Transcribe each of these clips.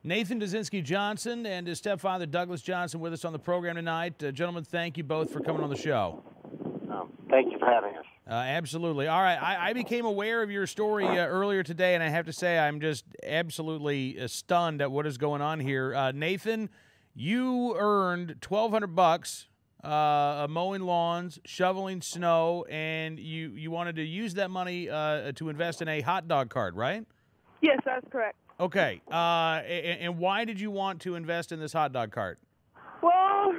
Nathan Dazinski Johnson and his stepfather Douglas Johnson with us on the program tonight. Gentlemen, thank you both for coming on the show. Thank you for having us. Absolutely. All right, I became aware of your story earlier today, and I have to say I'm just absolutely stunned at what is going on here. Nathan, you earned $1,200 mowing lawns, shoveling snow, and you wanted to use that money to invest in a hot dog cart, right? Yes, that's correct. Okay. And why did you want to invest in this hot dog cart? Well,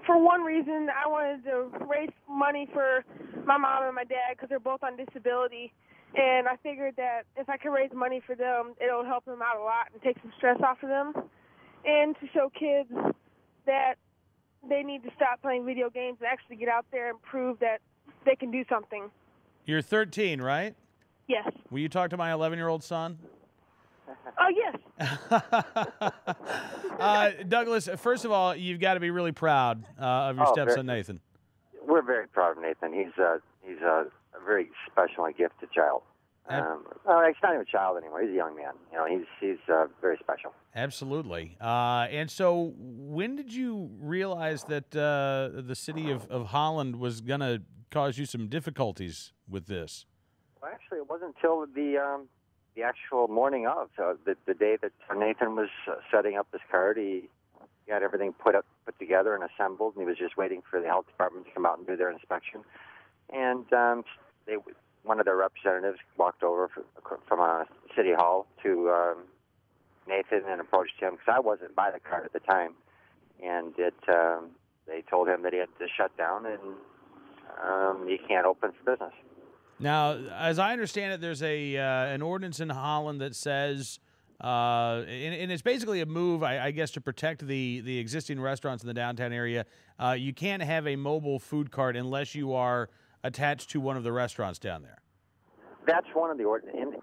for one reason, I wanted to raise money for my mom and my dad because they're both on disability. And I figured that if I could raise money for them, it'll help them out a lot and take some stress off of them. And to show kids that they need to stop playing video games and actually get out there and prove that they can do something. You're 13, right? Yes. Will you talk to my 11-year-old son? Oh, yes. Douglas, first of all, you've got to be really proud of your stepson, Nathan. We're very proud of Nathan. He's a very special and gifted child. He's not even a child anymore. He's a young man. You know, he's very special. Absolutely. And so, when did you realize that the city of Holland was going to cause you some difficulties with this? Well, actually, it wasn't until the actual morning of the day that Nathan was setting up his cart. He got everything put together and assembled, and he was just waiting for the health department to come out and do their inspection. And one of their representatives walked over from City Hall to Nathan and approached him because I wasn't by the cart at the time, and they told him that he had to shut down and he can't open for business. Now, as I understand it, there's an ordinance in Holland that says, and it's basically a move, I guess, to protect the existing restaurants in the downtown area. You can't have a mobile food cart unless you are attached to one of the restaurants down there. That's one of the ordinances.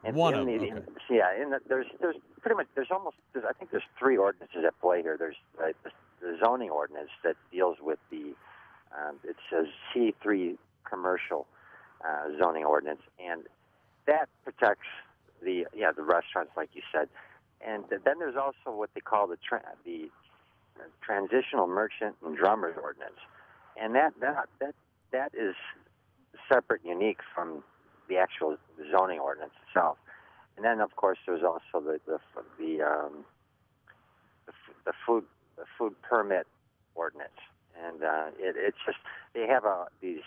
There's pretty much I think there's three ordinances at play here. There's the zoning ordinance that deals with it says C3 commercial zoning ordinance, and that protects the restaurants, like you said. And then there's also what they call the transitional merchant and drummers ordinance, and that is separate, and unique from the actual zoning ordinance itself. And then, of course, there's also the food permit ordinance, and it's just they have these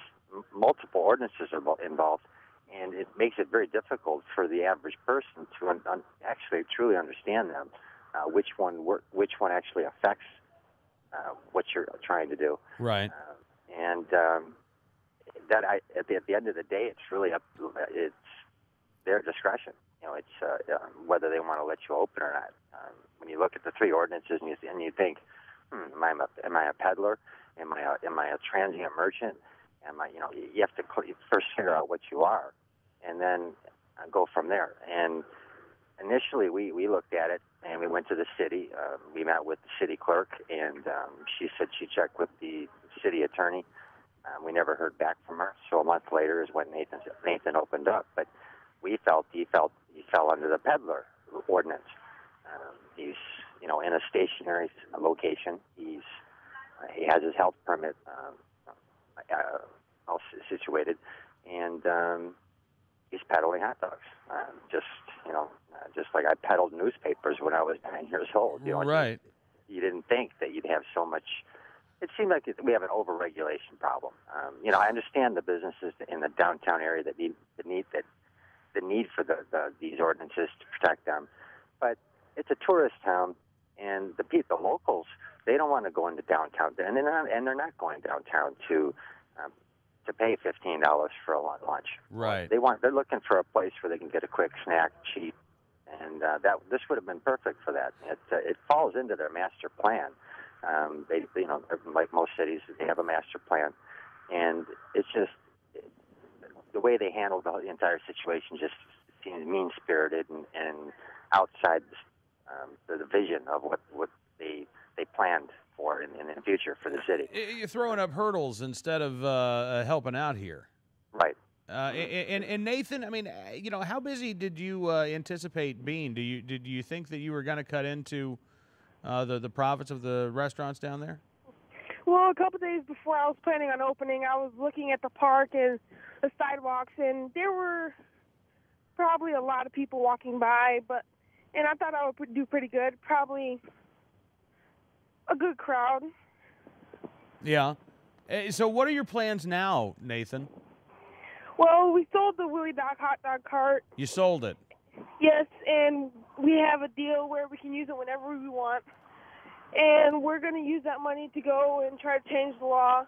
multiple ordinances involved, and it makes it very difficult for the average person to actually truly understand them, which one actually affects what you're trying to do. Right. At the end of the day, it's really it's their discretion. You know, it's whether they want to let you open or not. When you look at the three ordinances and you think, am I a peddler? Am I a transient merchant? You have to first figure out what you are, and then go from there. And initially, we looked at it, and we went to the city. We met with the city clerk, and she said she checked with the city attorney. We never heard back from her. So a month later is when Nathan opened up. But we felt he fell under the peddler ordinance. He's in a stationary location. He has his health permit all situated, and he's peddling hot dogs. Just like I peddled newspapers when I was 9 years old. Right. You didn't think that you'd have so much. It seemed like we have an overregulation problem. I understand the businesses in the downtown area that need the need for these ordinances to protect them, but it's a tourist town, and the locals, they don't want to go into downtown, and they're not going downtown to pay $15 for a lunch. Right. They're looking for a place where they can get a quick snack, cheap, and this would have been perfect for that. It falls into their master plan. They like most cities, they have a master plan, and it's just the way they handled the entire situation just seems mean-spirited and outside the vision of what they planned for in the future for the city. You're throwing up hurdles instead of helping out here. Right. And Nathan, I mean, how busy did you anticipate being? Did you think that you were going to cut into the profits of the restaurants down there? Well, a couple days before I was planning on opening, I was looking at the park and the sidewalks, and there were probably a lot of people walking by, and I thought I would do pretty good. Probably a good crowd. Yeah. So what are your plans now, Nathan? Well, we sold the Willie Dog hot dog cart. You sold it. Yes, and we have a deal where we can use it whenever we want. And we're going to use that money to go and try to change the law.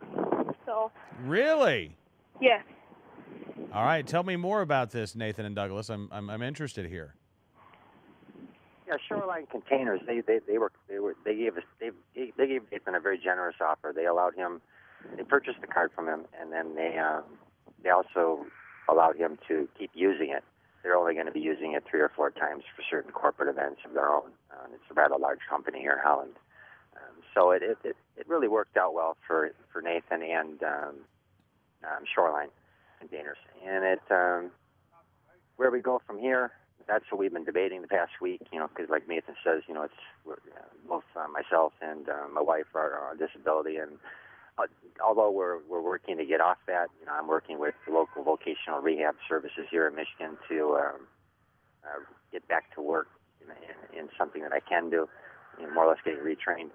So. Really? Yes. All right. Tell me more about this, Nathan and Douglas. I'm interested here. Yeah, Shoreline Containers. They gave Nathan a very generous offer. They allowed him. They purchased the cart from him, and then they also allowed him to keep using it. They're only going to be using it 3 or 4 times for certain corporate events of their own. It's a rather large company here in Holland. So it really worked out well for Nathan and Shoreline Containers. And where we go from here, that's what we've been debating the past week, because like Nathan says, both myself and my wife are on disability, and although we're working to get off that, I'm working with the local vocational rehab services here in Michigan to get back to work in something that I can do, more or less getting retrained.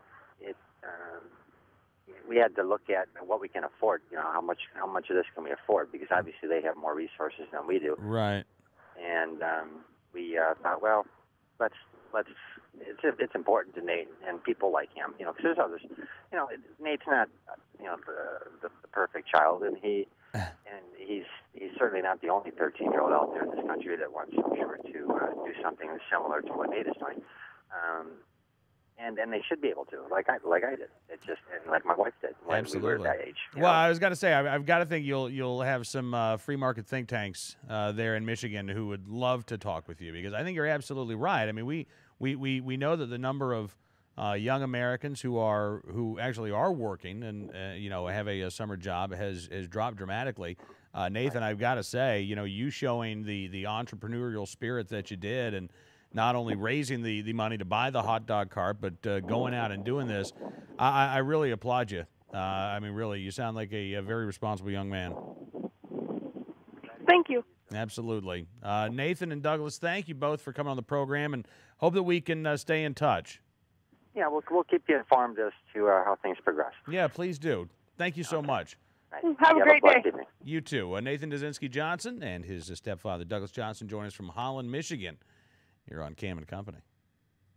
We had to look at what we can afford. How much of this can we afford? Because obviously they have more resources than we do. Right. And we thought, well, let's. It's important to Nate and people like him, because there's others. Nate's not, the perfect child, and he's certainly not the only 13-year-old out there in this country that wants, I'm sure, to do something similar to what Nate is doing. And they should be able to, like I did. It just, and like my wife did when Absolutely. we were that age. Well, I was going to say, I've got to think you'll have some free market think tanks there in Michigan who would love to talk with you, because I think you're absolutely right. I mean, we know that the number of young Americans who actually are working and have a summer job has dropped dramatically. Nathan, I've got to say, you showing the entrepreneurial spirit that you did, and not only raising the money to buy the hot dog cart, but going out and doing this, I really applaud you. I mean, really, you sound like a very responsible young man. Thank you. Absolutely. Nathan and Douglas, thank you both for coming on the program, and hope that we can stay in touch. Yeah, we'll keep you informed as to how things progress. Yeah, please do. Thank you so much. Right. Have a great day. Evening. You too. Nathan Dazinski Johnson and his stepfather, Douglas Johnson, join us from Holland, Michigan, here on Cam and Company.